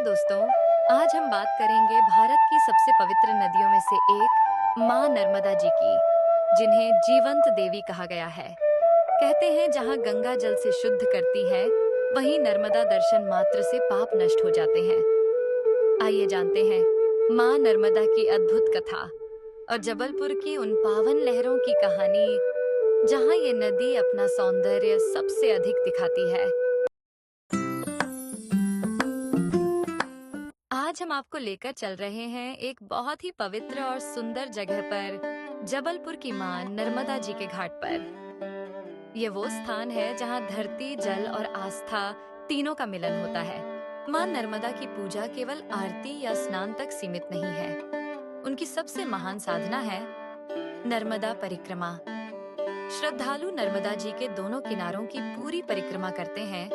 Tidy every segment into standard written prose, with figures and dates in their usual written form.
दोस्तों, आज हम बात करेंगे भारत की सबसे पवित्र नदियों में से एक माँ नर्मदा जी की, जिन्हें जीवंत देवी कहा गया है। कहते हैं जहाँ गंगा जल से शुद्ध करती है, वहीं नर्मदा दर्शन मात्र से पाप नष्ट हो जाते हैं। आइए जानते हैं माँ नर्मदा की अद्भुत कथा और जबलपुर की उन पावन लहरों की कहानी, जहाँ ये नदी अपना सौंदर्य सबसे अधिक दिखाती है। आज हम आपको लेकर चल रहे हैं एक बहुत ही पवित्र और सुंदर जगह पर, जबलपुर की मां नर्मदा जी के घाट पर। ये वो स्थान है जहां धरती, जल और आस्था तीनों का मिलन होता है। मां नर्मदा की पूजा केवल आरती या स्नान तक सीमित नहीं है। उनकी सबसे महान साधना है नर्मदा परिक्रमा। श्रद्धालु नर्मदा जी के दोनों किनारों की पूरी परिक्रमा करते हैं,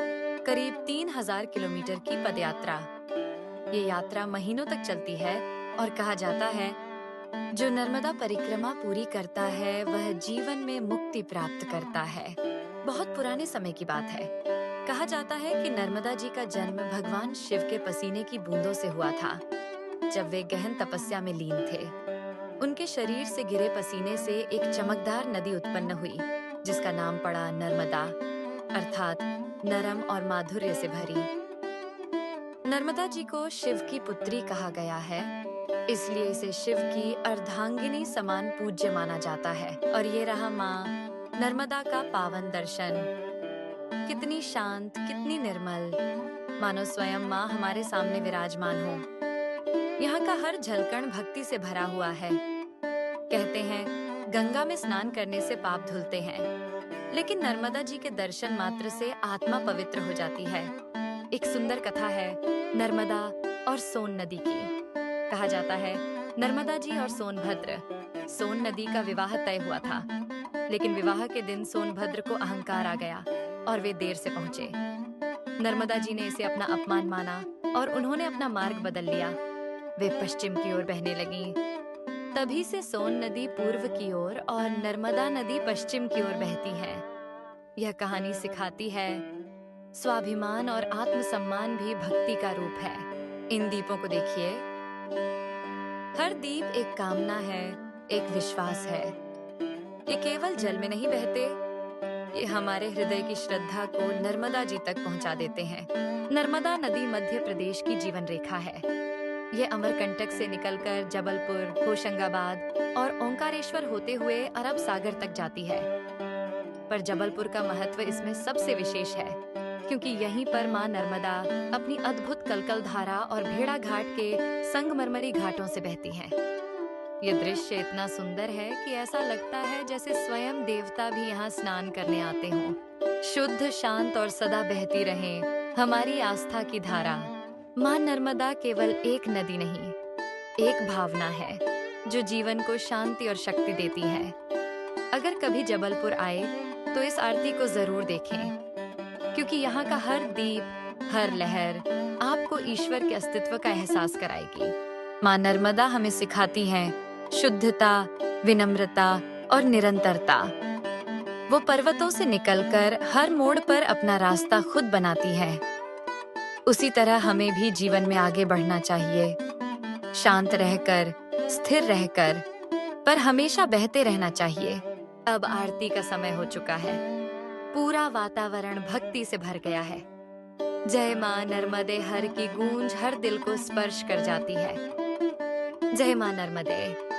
करीब 3000 किलोमीटर की पदयात्रा। ये यात्रा महीनों तक चलती है और कहा जाता है जो नर्मदा परिक्रमा पूरी करता है वह जीवन में मुक्ति प्राप्त करता है। बहुत पुराने समय की बात है। कहा जाता है कि नर्मदा जी का जन्म भगवान शिव के पसीने की बूंदों से हुआ था, जब वे गहन तपस्या में लीन थे। उनके शरीर से गिरे पसीने से एक चमकदार नदी उत्पन्न हुई, जिसका नाम पड़ा नर्मदा, अर्थात नरम और माधुर्य से भरी। नर्मदा जी को शिव की पुत्री कहा गया है, इसलिए इसे शिव की अर्धांगिनी समान पूज्य माना जाता है। और ये रहा माँ नर्मदा का पावन दर्शन। कितनी शांत, कितनी निर्मल, मानो स्वयं माँ हमारे सामने विराजमान हो। यहाँ का हर झलकण भक्ति से भरा हुआ है। कहते हैं गंगा में स्नान करने से पाप धुलते हैं, लेकिन नर्मदा जी के दर्शन मात्र से आत्मा पवित्र हो जाती है। एक सुंदर कथा है नर्मदा और सोन नदी की। कहा जाता है नर्मदा जी और सोनभद्र, सोन नदी का विवाह तय हुआ था, लेकिन विवाह के दिन सोनभद्र को अहंकार आ गया और वे देर से पहुंचे। नर्मदा जी ने इसे अपना अपमान माना और उन्होंने अपना मार्ग बदल लिया। वे पश्चिम की ओर बहने लगीं। तभी से सोन नदी पूर्व की ओर और नर्मदा नदी पश्चिम की ओर बहती है। यह कहानी सिखाती है स्वाभिमान और आत्मसम्मान भी भक्ति का रूप है। इन दीपों को देखिए, हर दीप एक कामना है, एक विश्वास है। ये केवल जल में नहीं बहते, ये हमारे हृदय की श्रद्धा को नर्मदा जी तक पहुंचा देते हैं। नर्मदा नदी मध्य प्रदेश की जीवन रेखा है। ये अमरकंटक से निकलकर जबलपुर, होशंगाबाद और ओंकारेश्वर होते हुए अरब सागर तक जाती है। पर जबलपुर का महत्व इसमें सबसे विशेष है, क्योंकि यहीं पर मां नर्मदा अपनी अद्भुत कलकल धारा और भेड़ा घाट के संगमरमरी घाटों से बहती हैं। ये दृश्य इतना सुंदर है कि ऐसा लगता है जैसे स्वयं देवता भी यहाँ स्नान करने आते हों। शुद्ध, शांत और सदा बहती रहे हमारी आस्था की धारा। मां नर्मदा केवल एक नदी नहीं, एक भावना है जो जीवन को शांति और शक्ति देती है। अगर कभी जबलपुर आए तो इस आरती को जरूर देखें, क्योंकि यहाँ का हर दीप, हर लहर आपको ईश्वर के अस्तित्व का एहसास कराएगी। मां नर्मदा हमें सिखाती हैं शुद्धता, विनम्रता और निरंतरता। वो पर्वतों से निकलकर हर मोड़ पर अपना रास्ता खुद बनाती है। उसी तरह हमें भी जीवन में आगे बढ़ना चाहिए, शांत रहकर, स्थिर रहकर, पर हमेशा बहते रहना चाहिए। अब आरती का समय हो चुका है। पूरा वातावरण भक्ति से भर गया है। जय मां नर्मदे हर की गूंज हर दिल को स्पर्श कर जाती है। जय मां नर्मदे।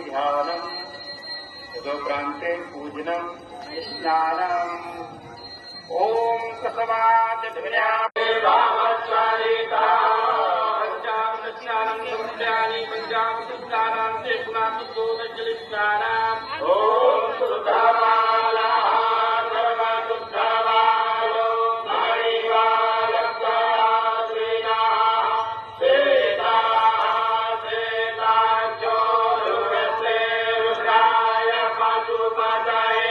ध्यानम्, तदोप्रान्ते पूजनम्, स्नानम्। ओम कसवाद पंचामृतस्नानं समर्पयामि पंचामृतस्नानान्ते पुनः शुद्धोदजलस्नानम् ओम शुद्धमाला सर्वशुद्धमालो मणिवालक्ताश्रीना सेता सेताचो रुद्रे रुद्राय पाशुपतये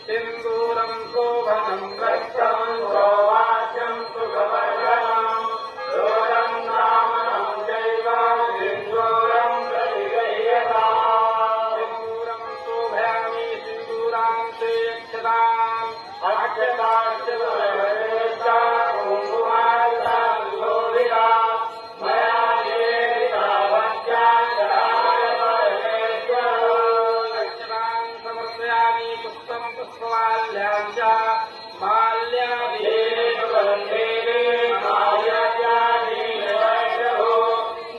सिंदूरं शोभनं रक्तं सौभाग्यं सुखवर्धनं दोरं नामनं चैव सिंदूरं प्रतिगृह्यताम् सिंदूरं शोभयामि सिंदूरान्ते अक्षताम् अक्षताश्च सुरवरेश्च कुङ्कुमार्चा सुशोभिता मया निवेदिता भक्त्याञ्जलाय परमेश्वर अक्षतां समर्पयामि पुष्पं पुष्पमाल्यां च माल्याभिषेक बन्धेने माल्याद्यादीन वैष्णवो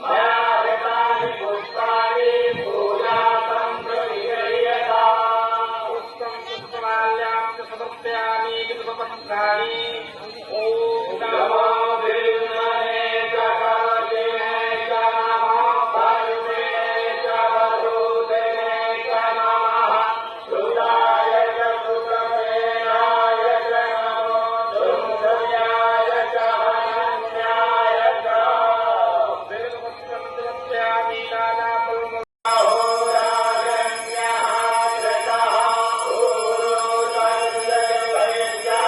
मया हृतानि पुष्पाणि पूजार्थं प्रतिगृह्यताम् पुष्पं पुष्पमाल्यां च समर्पयामि बिल्वपत्राणि ॐ नमो बिल्वने च कवचिने च नमः सर्वे च वरुदेने च नमः सुदाय च सुतमेनाय च नमो सुन्दर्याय च अनन्याय च बिल्वपत्रं समर्पयामि नानाफलम् अहोराजन्यः कृतः पूर्वोदर्शनवैद्यः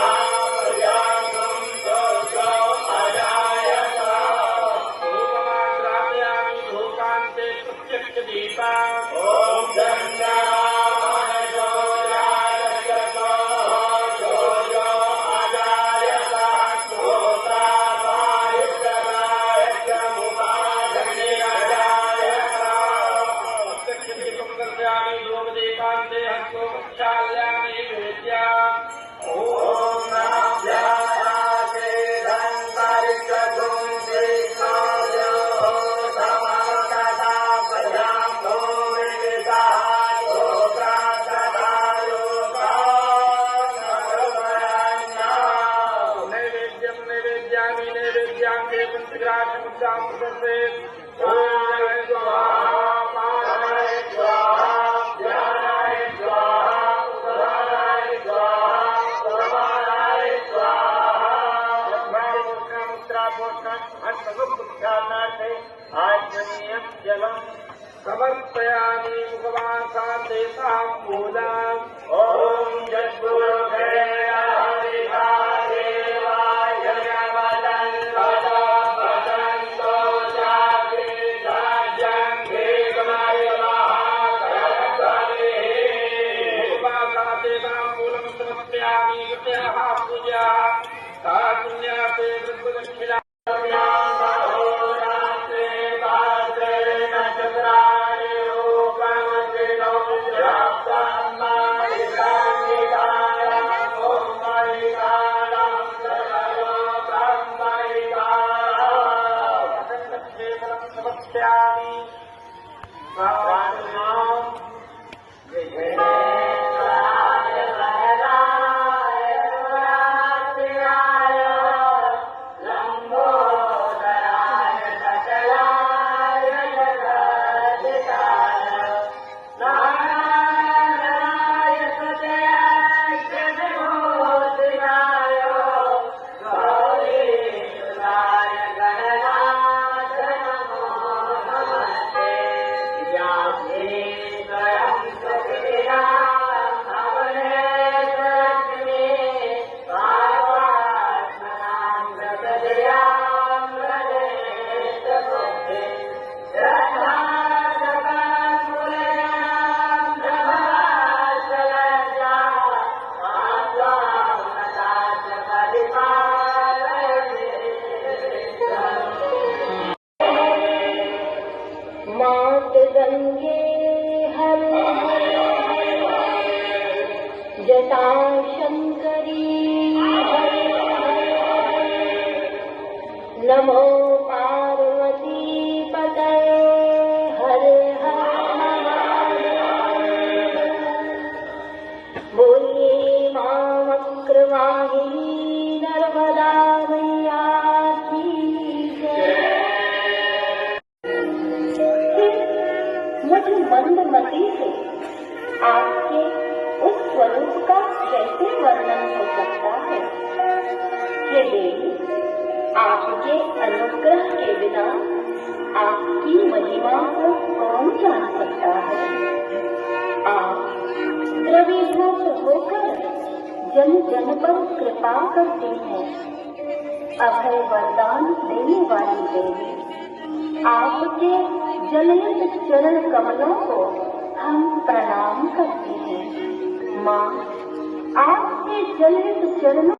प्रजातं दोषो अजायत धूपमाग्रापयामि धूपान्ते प्रत्यक्षदीपा ॐ दण्डरामणजोजाय जोजो अजायत गोतापायुक्तराय च मुखाग्नि अजायत प्रत्यक्षदीपं दर्शयामि धूपदीपान्ते हस्तो प्रक्षालयामि वेद्याम् ॐ नाभ्यासे धन्वरिषधुं श्रीकायो समवतता प्रजां भूमिविदः नैवेद्यं नैवेद्यामि नैवेद्यान्ते पञ्चग्रासमुद्रां प्रदर्शे ॐ स्वाहा पानाय स्वाहा ध्यानाय स्वाहा उदानाय स्वाहा सर्वानाय स्वाहा मुद्रापोषणार्थे आचमनीयं जलं समर्पयामि मुखवासान्ते ताम्बूलम् ॐ जद्गुरुभ्ये हरिभादेवाय नमः वदन्तो जाग्रीधाज्यङ्घे गणाय महाकरकरेः उपासाते ताम्बूलं समर्पयामि कृतयः पूजा कारुण्याते वृद्धदक्षिणा अहोरात्रे भाद्रे नक्षत्राणि रूपमतिनो प्राप्तं मणिकाण्डिकालं ॐ मणिकालं सकलो ब्रह्मैकालं अखण्डक्षेत्रं समर्पयामि प्राणायाम विघ्नेश्वराय वरदाय सुरात्रियाय लम्बोदराय सकलाय जगदिताय नारायणाय सत्याय जगद्भूषणाय गौरीसुताय गणनाथ नमो नमस्ते यास्ये स्वयं प्रकृतिना मंदमती से आपके उस स्वरूप का कैसे वर्णन हो सकता है। हे देवी, आपके अनुग्रह के बिना आपकी महिमा को कौन जान सकता है। आप द्रवीभूत होकर जन जन पर कृपा करती हैं। अभय वरदान देने वाली देवी, आपके जलयत चरण कमलों को हम प्रणाम करते हैं। माँ, आपके जलयत चरणों